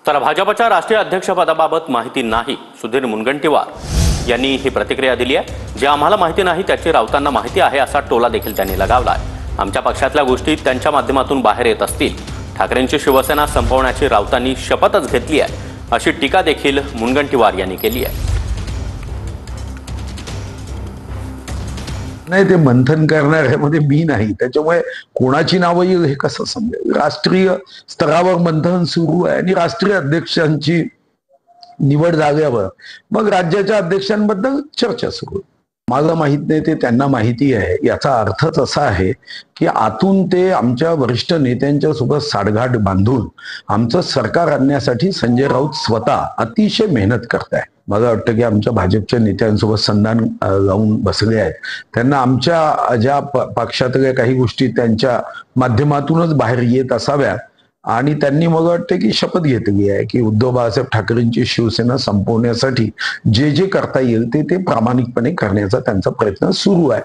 तर भाजपच्या राष्ट्रीय अध्यक्षपदाबाबत माहिती नाही, सुधीर मुनगंटीवार यांनी ही प्रतिक्रिया दिली आहे। जे आम्हाला माहिती नाही त्याची राऊतांना माहिती आहे असा टोला देखील त्यांनी लगावलाय। आमच्या पक्षातल्या गोष्टी त्यांच्या माध्यमातून बाहेर येत असतील। ठाकरेंची शिवसेना संपवण्याची राऊतांनी शपथच घेतली आहे, अशी टीका देखील मुनगंटीवार यांनी केली आहे। नाही, ते मंथन करणाऱ्यामध्ये मी नाही, त्याच्यामुळे कोणाची नावं येईल हे कसं समजेल। राष्ट्रीय स्तरावर मंथन सुरू आहे आणि राष्ट्रीय अध्यक्षांची निवड झाल्यावर मग राज्याच्या अध्यक्षांबद्दल चर्चा सुरू आहे। मला माहित नाही ते त्यांना माहिती आहे, याचा अर्थच असा आहे की आतून ते आमच्या वरिष्ठ नेत्यांच्या सोबत साठगाठ बांधून आमचं सरकार आणण्यासाठी संजय राऊत स्वतः अतिशय मेहनत करताय। मला वाटतं की आमच्या भाजपच्या नेत्यांसोबत संधान लावून बसले आहेत। त्यांना आमच्या ज्या पक्षातल्या काही गोष्टी त्यांच्या माध्यमातूनच बाहेर येत असाव्यात आणि त्यांनी मला वाटतं की शपथ घेतली आहे की उद्धव बाळासाहेब ठाकरेंची शिवसेना संपवण्यासाठी जे जे करता येईल ते प्रामाणिकपणे करण्याचा त्यांचा प्रयत्न सुरू आहे।